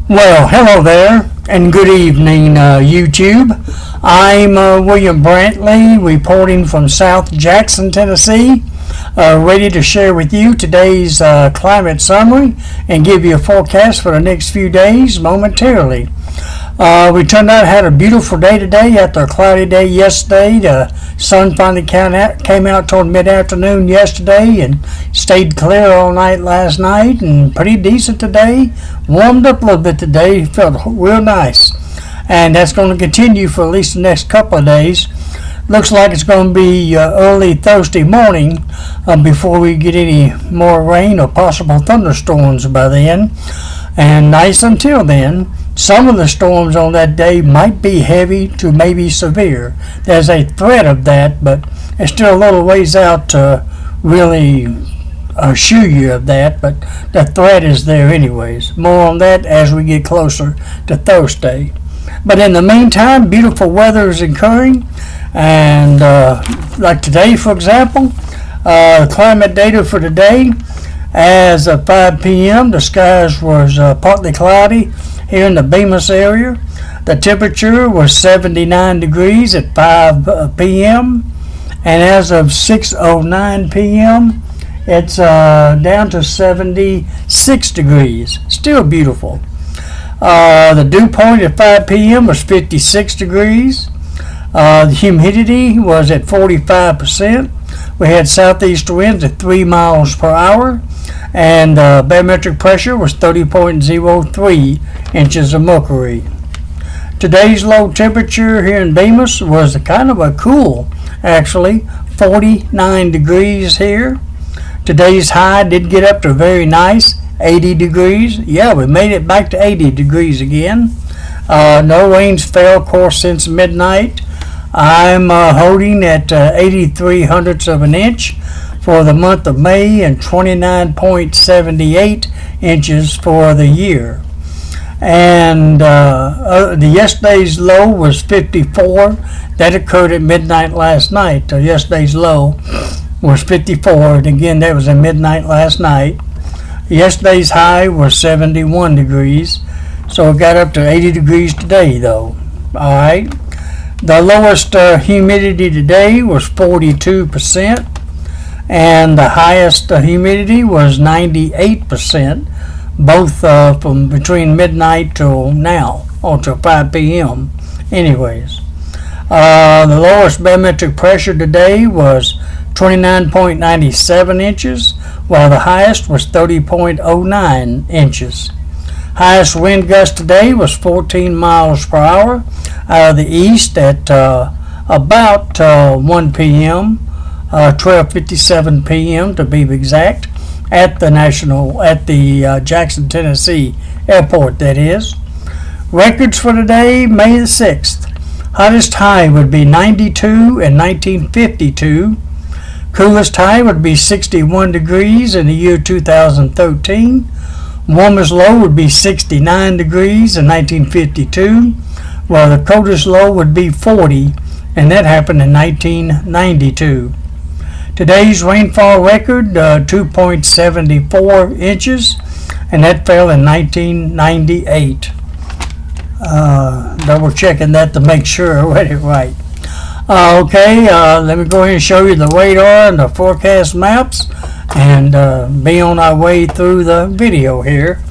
Well, hello there, and good evening, YouTube. I'm William Brantley, reporting from South Jackson, Tennessee, ready to share with you today's climate summary and give you a forecast for the next few days momentarily. We turned out had a beautiful day today after a cloudy day yesterday. The sun finally came out toward mid-afternoon yesterday and stayed clear all night last night, and pretty decent today. Warmed up a little bit today, felt real nice, and that's going to continue for at least the next couple of days. Looks like it's going to be early Thursday morning before we get any more rain or possible thunderstorms by then, and nice until then. Some of the storms on that day might be heavy to maybe severe. There's a threat of that, but it's still a little ways out to really assure you of that, but the threat is there anyways. More on that as we get closer to Thursday. But in the meantime, beautiful weather is occurring, and like today, for example, climate data for today, as of 5 p.m., the skies was partly cloudy here in the Bemis area. The temperature was 79 degrees at 5 p.m. and as of 6:09 p.m. it's down to 76 degrees. Still beautiful. The dew point at 5 p.m. was 56 degrees. The humidity was at 45%. We had southeast winds at 3 miles per hour, and barometric pressure was 30.03 inches of mercury. Today's low temperature here in Bemis was kind of a cool, actually, 49 degrees here. Today's high did get up to very nice 80 degrees. Yeah, we made it back to 80 degrees again. No rains fell, of course, since midnight. I'm holding at 83 hundredths of an inch for the month of May and 29.78 inches for the year. And yesterday's low was 54. That occurred at midnight last night. Yesterday's low was 54, and again that was at midnight last night. Yesterday's high was 71 degrees, so it got up to 80 degrees today though. Alright. The lowest humidity today was 42%, and the highest humidity was 98%, both from between midnight till now, or till 5 p.m. anyways. The lowest barometric pressure today was 29.97 inches, while the highest was 30.09 inches. Highest wind gust today was 14 miles per hour out of the east at about 1 p.m., 12:57 p.m. to be exact, at the Jackson, Tennessee airport, that is. Records for today, May the 6th. Hottest high would be 92 in 1952. Coolest high would be 61 degrees in the year 2013. Warmest low would be 69 degrees in 1952, while the coldest low would be 40, and that happened in 1992. Today's rainfall record, 2.74 inches, and that fell in 1998. Double checking that to make sure I read it right. Let me go ahead and show you the radar and the forecast maps, and be on our way through the video here.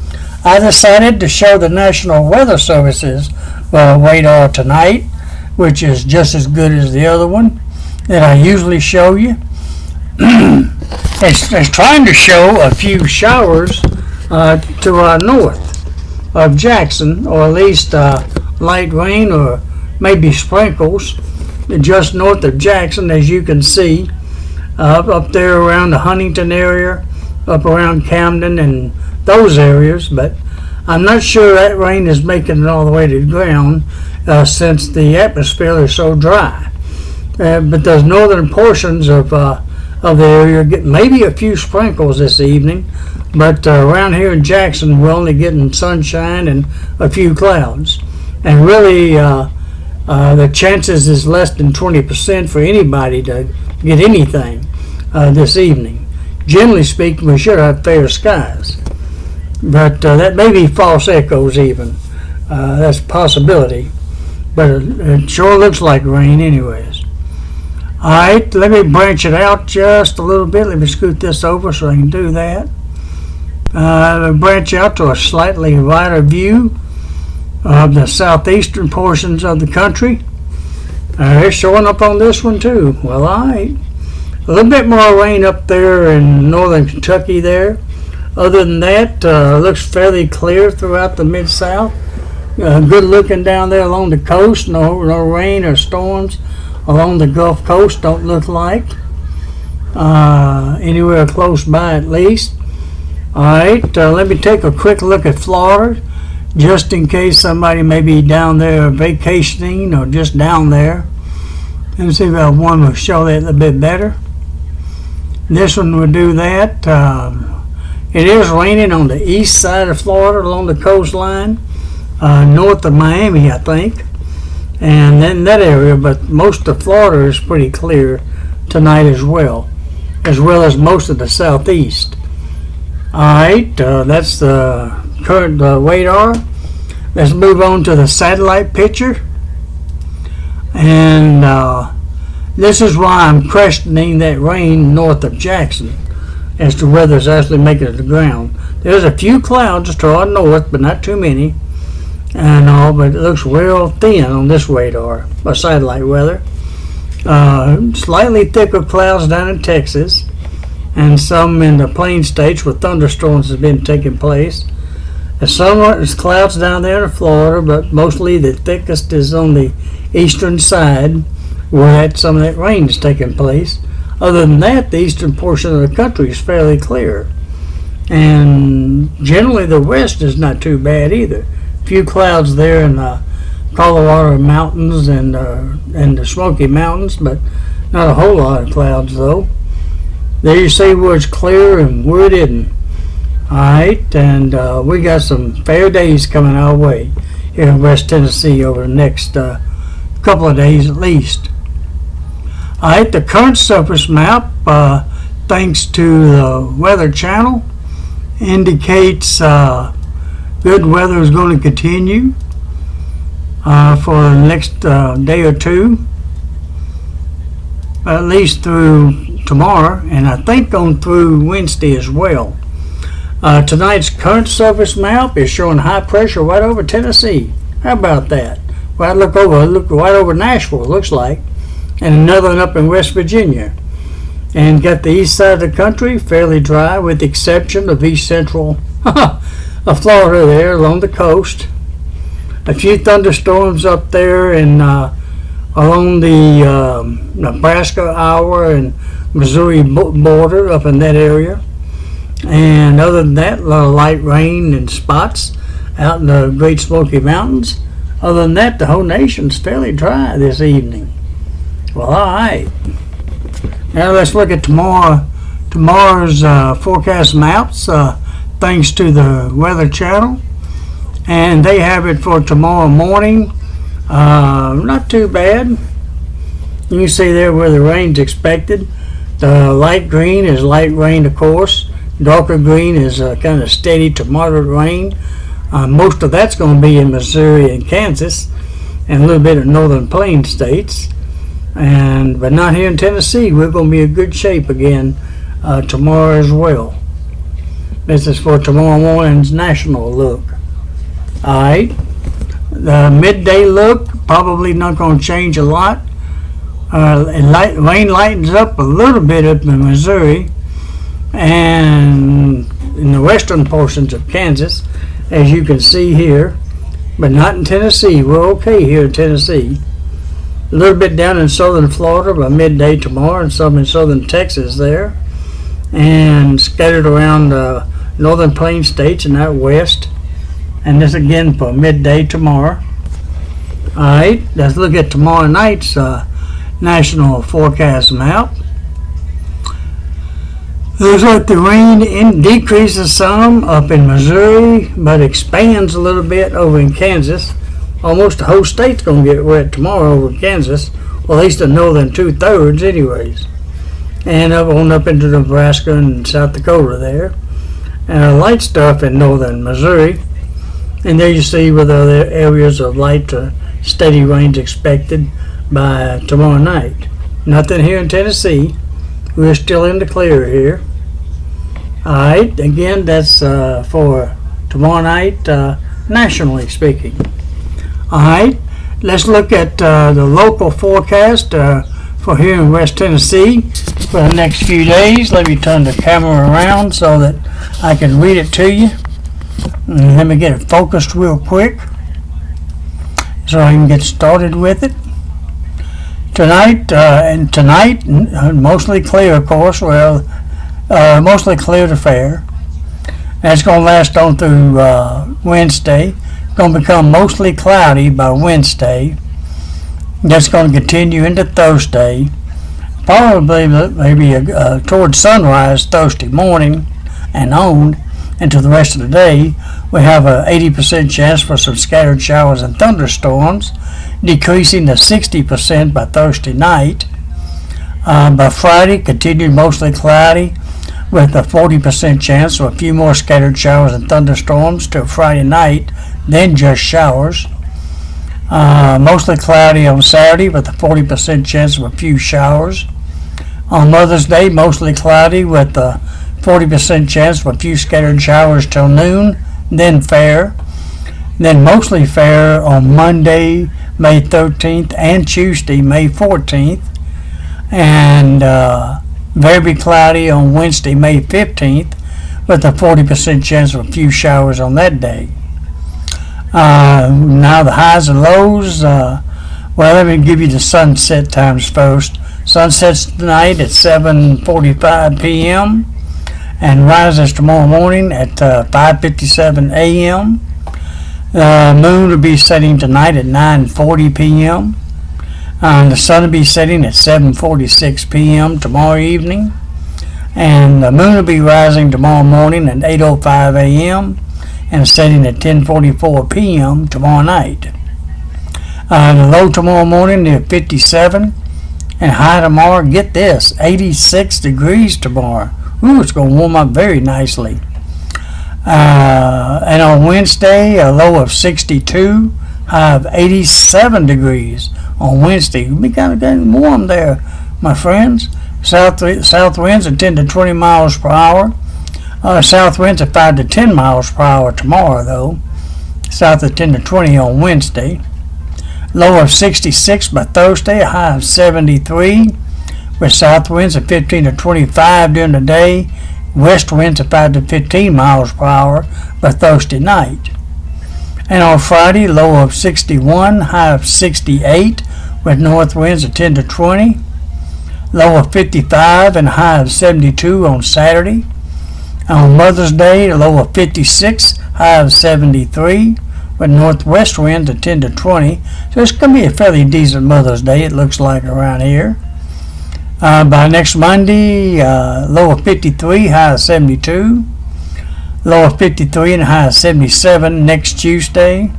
I decided to show the National Weather Service's radar tonight, which is just as good as the other one that I usually show you. It's trying to show a few showers to our north of Jackson, or at least light rain or maybe sprinkles just north of Jackson, as you can see, up there around the Huntington area, up around Camden and those areas, but I'm not sure that rain is making it all the way to the ground since the atmosphere is so dry. But those northern portions of the area get maybe a few sprinkles this evening, but around here in Jackson we're only getting sunshine and a few clouds, and really the chances is less than 20% for anybody to get anything this evening. Generally speaking, we should have fair skies. but that may be false echoes even. That's a possibility, but it sure looks like rain anyways. Alright, let me branch it out just a little bit. Let me scoot this over so I can do that. Branch out to a slightly wider view of the southeastern portions of the country. It's showing up on this one too. Well, alright. A little bit more rain up there in northern Kentucky there. Other than that, looks fairly clear throughout the Mid-South. Good looking down there along the coast. No rain or storms along the Gulf Coast, don't look like. Anywhere close by at least. Alright, let me take a quick look at Florida, just in case somebody may be down there vacationing or just down there. Let me see if one will show that a little bit better. This one will do that. It is raining on the east side of Florida along the coastline, north of Miami, I think, and then that area, but most of Florida is pretty clear tonight as well as most of the southeast. Alright, that's the current radar. Let's move on to the satellite picture. And this is why I'm questioning that rain north of Jackson as to whether it's actually making it to the ground. There's a few clouds toward north, but not too many. And all, but it looks real thin on this radar, or satellite weather. Slightly thicker clouds down in Texas, and some in the plain states where thunderstorms have been taking place. There's clouds down there in Florida, but mostly the thickest is on the eastern side where some of that rain is taking place. Other than that, the eastern portion of the country is fairly clear. And generally the west is not too bad either. Few clouds there in the Colorado Mountains and the Smoky Mountains, but not a whole lot of clouds though. There you see where it's clear and where it isn't. Alright, and we got some fair days coming our way here in West Tennessee over the next couple of days at least. Alright, the current surface map, thanks to the Weather Channel, indicates good weather is going to continue for the next day or two, at least through tomorrow, and I think on through Wednesday as well. Tonight's current surface map is showing high pressure right over Tennessee. How about that? Well, look right over Nashville, it looks like, and another one up in West Virginia. And got the east side of the country fairly dry, with the exception of east central of Florida there along the coast. A few thunderstorms up there and along the Nebraska, Iowa, and Missouri border up in that area. And other than that, a lot of light rain and spots out in the Great Smoky Mountains. Other than that, the whole nation's fairly dry this evening. Well, alright. Now let's look at tomorrow's forecast maps, thanks to the Weather Channel. And they have it for tomorrow morning. Not too bad. You can see there where the rain's expected. The light green is light rain, of course. Darker green is kind of steady to moderate rain. Most of that's going to be in Missouri and Kansas, and a little bit of northern plain states. But not here in Tennessee. We're going to be in good shape again tomorrow as well. This is for tomorrow morning's national look. Alright. The midday look, probably not going to change a lot. Rain lightens up a little bit up in Missouri and in the western portions of Kansas, as you can see here, but not in Tennessee. We're okay here in Tennessee. A little bit down in southern Florida by midday tomorrow, and some in southern Texas there, and scattered around northern plain states and out west. And this again for midday tomorrow. Alright, let's look at tomorrow night's national forecast map. Looks like the rain decreases some up in Missouri, but expands a little bit over in Kansas. Almost the whole state's going to get wet tomorrow over Kansas, well, at least the northern 2/3 anyways. And up into Nebraska and South Dakota there. light stuff in northern Missouri. And there you see with other areas of light to steady rains expected by tomorrow night. Nothing here in Tennessee. We're still in the clear here. Alright, again, that's for tomorrow night, nationally speaking. Alright, let's look at the local forecast for here in West Tennessee for the next few days. Let me turn the camera around so that I can read it to you. And let me get it focused real quick so I can get started with it. Tonight, mostly clear, of course. Well, mostly clear to fair. That's going to last on through Wednesday. Going to become mostly cloudy by Wednesday. That's going to continue into Thursday. Probably maybe towards sunrise Thursday morning and on into the rest of the day. We have a 80% chance for some scattered showers and thunderstorms, decreasing to 60% by Thursday night. By Friday, continued mostly cloudy with a 40% chance of a few more scattered showers and thunderstorms till Friday night, then just showers. Mostly cloudy on Saturday with a 40% chance of a few showers. On Mother's Day, mostly cloudy with a 40% chance of a few scattered showers till noon, then fair. Then mostly fair on Monday, May 13th, and Tuesday, May 14th. And very cloudy on Wednesday, May 15th, with a 40% chance of a few showers on that day. Now the highs and lows. Well, let me give you the sunset times first. Sunsets tonight at 7:45 p.m. and rises tomorrow morning at 5:57 a.m. The moon will be setting tonight at 9:40 p.m. The sun will be setting at 7:46 p.m. tomorrow evening. And the moon will be rising tomorrow morning at 8:05 a.m. and setting at 10:44 p.m. tomorrow night. The low tomorrow morning near 57. And high tomorrow, get this, 86 degrees tomorrow. Ooh, it's going to warm up very nicely. And on Wednesday, a low of 62, high of 87 degrees on Wednesday. It'll be kind of getting warm there, my friends. South winds at 10 to 20 miles per hour. South winds at 5 to 10 miles per hour tomorrow, though. South of 10 to 20 on Wednesday. Low of 66 by Thursday, a high of 73, with south winds at 15 to 25 during the day, west winds at 5 to 15 miles per hour by Thursday night. And on Friday, low of 61, high of 68, with north winds at 10 to 20, low of 55 and high of 72 on Saturday. On Mother's Day, low of 56, high of 73, with northwest winds at 10 to 20. So it's going to be a fairly decent Mother's Day, it looks like, around here. By next Monday, low of 53, high of 72. Low of 53 and high of 77 next Tuesday.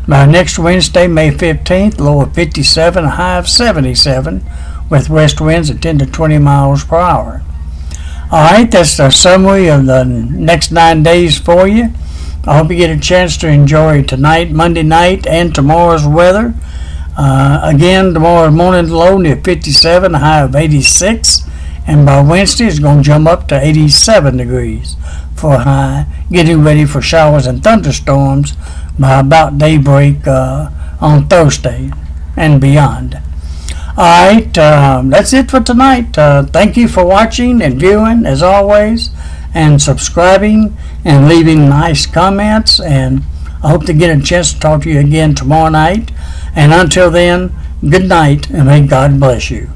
By next Wednesday, May 15th, low of 57, high of 77, with west winds at 10 to 20 miles per hour. Alright, that's the summary of the next 9 days for you. I hope you get a chance to enjoy tonight, Monday night, and tomorrow's weather. Again, tomorrow morning low near 57, high of 86, and by Wednesday it's going to jump up to 87 degrees for a high, getting ready for showers and thunderstorms by about daybreak on Thursday and beyond. Alright, that's it for tonight. Thank you for watching and viewing, as always, and subscribing and leaving nice comments, and I hope to get a chance to talk to you again tomorrow night. And until then, good night, and may God bless you.